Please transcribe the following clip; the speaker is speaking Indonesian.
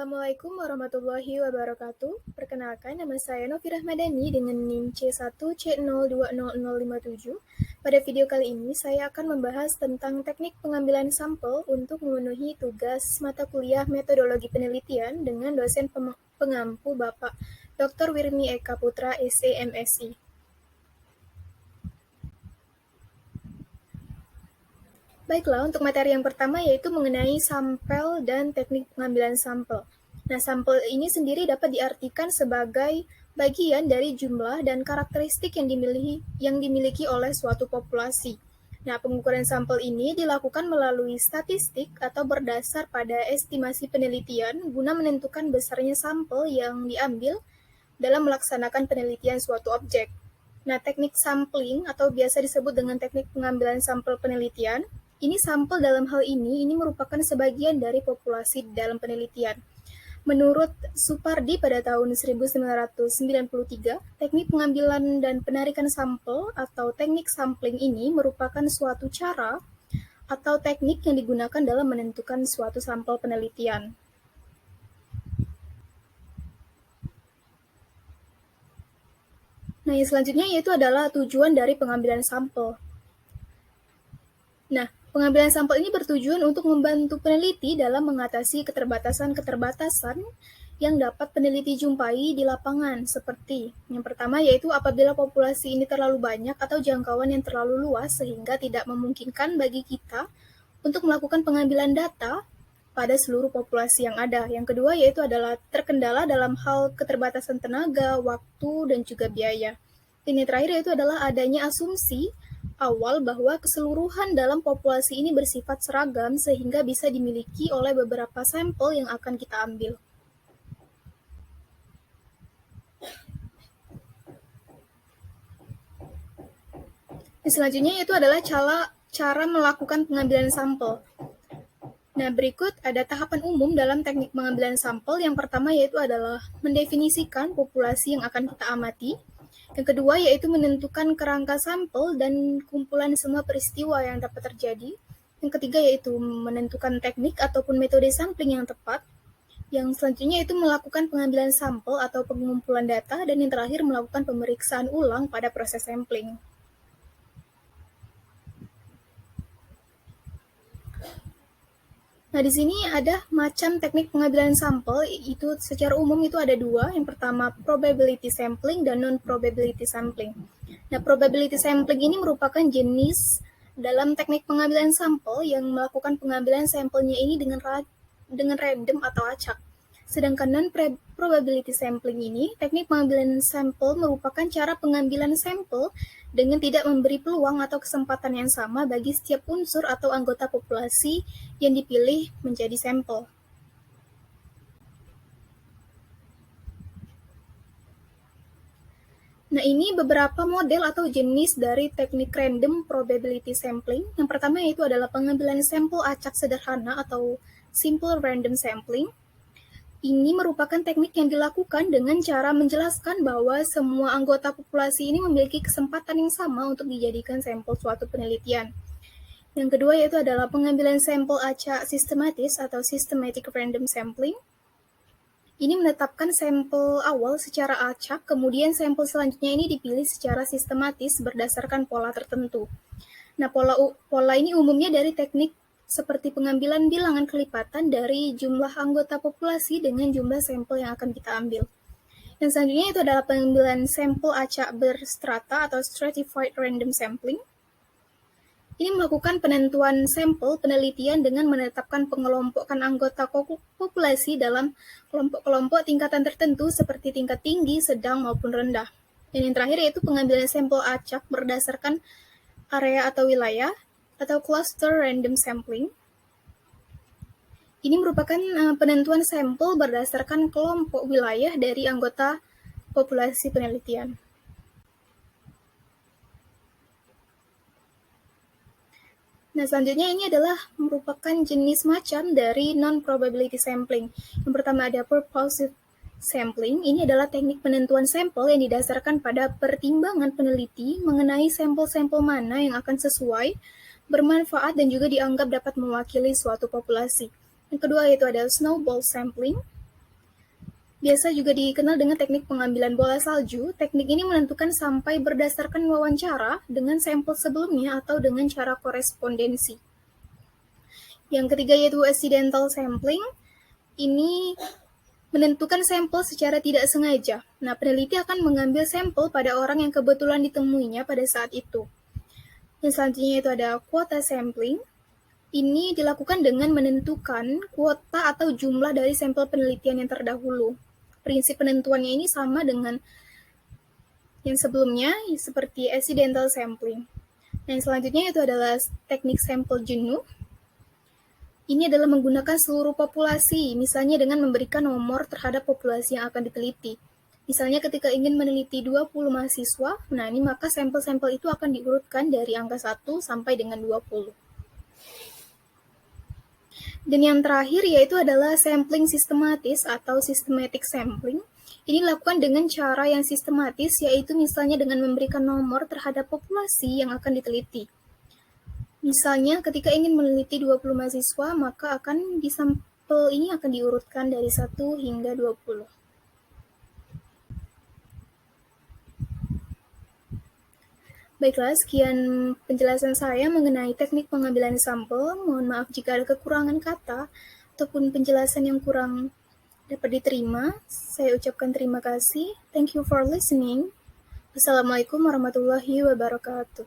Assalamualaikum warahmatullahi wabarakatuh. Perkenalkan, nama saya Novi Rahmadani dengan NIM C1C020057. Pada video kali ini, saya akan membahas tentang teknik pengambilan sampel untuk memenuhi tugas mata kuliah metodologi penelitian dengan dosen pengampu Bapak Dr. Wirmi Eka Putra, SE MSI. Baiklah, untuk materi yang pertama yaitu mengenai sampel dan teknik pengambilan sampel. Nah, sampel ini sendiri dapat diartikan sebagai bagian dari jumlah dan karakteristik yang dimiliki oleh suatu populasi. Nah, pengukuran sampel ini dilakukan melalui statistik atau berdasar pada estimasi penelitian guna menentukan besarnya sampel yang diambil dalam melaksanakan penelitian suatu objek. Nah, teknik sampling atau biasa disebut dengan teknik pengambilan sampel penelitian, ini sampel dalam hal ini merupakan sebagian dari populasi dalam penelitian. Menurut Supardi pada tahun 1993, teknik pengambilan dan penarikan sampel atau teknik sampling ini merupakan suatu cara atau teknik yang digunakan dalam menentukan suatu sampel penelitian. Nah, yang selanjutnya yaitu adalah tujuan dari pengambilan sampel. Nah, pengambilan sampel ini bertujuan untuk membantu peneliti dalam mengatasi keterbatasan-keterbatasan yang dapat peneliti jumpai di lapangan, seperti yang pertama yaitu apabila populasi ini terlalu banyak atau jangkauan yang terlalu luas sehingga tidak memungkinkan bagi kita untuk melakukan pengambilan data pada seluruh populasi yang ada. Yang kedua yaitu adalah terkendala dalam hal keterbatasan tenaga, waktu, dan juga biaya. Dan yang terakhir yaitu adalah adanya asumsi awal bahwa keseluruhan dalam populasi ini bersifat seragam sehingga bisa dimiliki oleh beberapa sampel yang akan kita ambil. Selanjutnya yaitu adalah cara melakukan pengambilan sampel. Nah, berikut ada tahapan umum dalam teknik pengambilan sampel. Yang pertama yaitu adalah mendefinisikan populasi yang akan kita amati. Yang kedua yaitu menentukan kerangka sampel dan kumpulan semua peristiwa yang dapat terjadi. Yang ketiga yaitu menentukan teknik ataupun metode sampling yang tepat. Yang selanjutnya yaitu melakukan pengambilan sampel atau pengumpulan data. Dan yang terakhir melakukan pemeriksaan ulang pada proses sampling. Nah, di sini ada macam teknik pengambilan sampel, itu secara umum itu ada dua. Yang pertama, probability sampling dan non-probability sampling. Nah, probability sampling ini merupakan jenis dalam teknik pengambilan sampel yang melakukan pengambilan sampelnya ini dengan random atau acak. Sedangkan non-probability sampling ini, teknik pengambilan sampel merupakan cara pengambilan sampel dengan tidak memberi peluang atau kesempatan yang sama bagi setiap unsur atau anggota populasi yang dipilih menjadi sampel. Nah, ini beberapa model atau jenis dari teknik random probability sampling. Yang pertama yaitu adalah pengambilan sampel acak sederhana atau simple random sampling. Ini merupakan teknik yang dilakukan dengan cara menjelaskan bahwa semua anggota populasi ini memiliki kesempatan yang sama untuk dijadikan sampel suatu penelitian. Yang kedua yaitu adalah pengambilan sampel acak sistematis atau systematic random sampling. Ini menetapkan sampel awal secara acak, kemudian sampel selanjutnya ini dipilih secara sistematis berdasarkan pola tertentu. Nah, pola ini umumnya dari teknik seperti pengambilan bilangan kelipatan dari jumlah anggota populasi dengan jumlah sampel yang akan kita ambil. Yang selanjutnya itu adalah pengambilan sampel acak berstrata atau stratified random sampling. Ini melakukan penentuan sampel penelitian dengan menetapkan pengelompokan anggota populasi dalam kelompok-kelompok tingkatan tertentu seperti tingkat tinggi, sedang, maupun rendah. Dan yang terakhir yaitu pengambilan sampel acak berdasarkan area atau wilayah, atau cluster random sampling. Ini merupakan penentuan sampel berdasarkan kelompok wilayah dari anggota populasi penelitian. Nah, selanjutnya ini adalah merupakan jenis macam dari non-probability sampling. Yang pertama ada purposive sampling. Ini adalah teknik penentuan sampel yang didasarkan pada pertimbangan peneliti mengenai sampel-sampel mana yang akan sesuai, bermanfaat, dan juga dianggap dapat mewakili suatu populasi. Yang kedua yaitu ada snowball sampling. Biasa juga dikenal dengan teknik pengambilan bola salju. Teknik ini menentukan sampai berdasarkan wawancara dengan sampel sebelumnya atau dengan cara korespondensi. Yang ketiga yaitu accidental sampling. Ini menentukan sampel secara tidak sengaja. Nah, peneliti akan mengambil sampel pada orang yang kebetulan ditemuinya pada saat itu. Yang selanjutnya itu ada quota sampling. Ini dilakukan dengan menentukan kuota atau jumlah dari sampel penelitian yang terdahulu. Prinsip penentuannya ini sama dengan yang sebelumnya, seperti accidental sampling. Nah, yang selanjutnya itu adalah teknik sampel jenuh. Ini adalah menggunakan seluruh populasi, misalnya dengan memberikan nomor terhadap populasi yang akan diteliti. Misalnya ketika ingin meneliti 20 mahasiswa, nah ini maka sampel-sampel itu akan diurutkan dari angka 1 sampai dengan 20. Dan yang terakhir yaitu adalah sampling sistematis atau systematic sampling. Ini dilakukan dengan cara yang sistematis, yaitu misalnya dengan memberikan nomor terhadap populasi yang akan diteliti. Misalnya ketika ingin meneliti 20 mahasiswa, maka akan di sampel ini akan diurutkan dari 1 hingga 20. Baiklah, sekian penjelasan saya mengenai teknik pengambilan sampel. Mohon maaf jika ada kekurangan kata ataupun penjelasan yang kurang dapat diterima. Saya ucapkan terima kasih. Thank you for listening. Wassalamualaikum warahmatullahi wabarakatuh.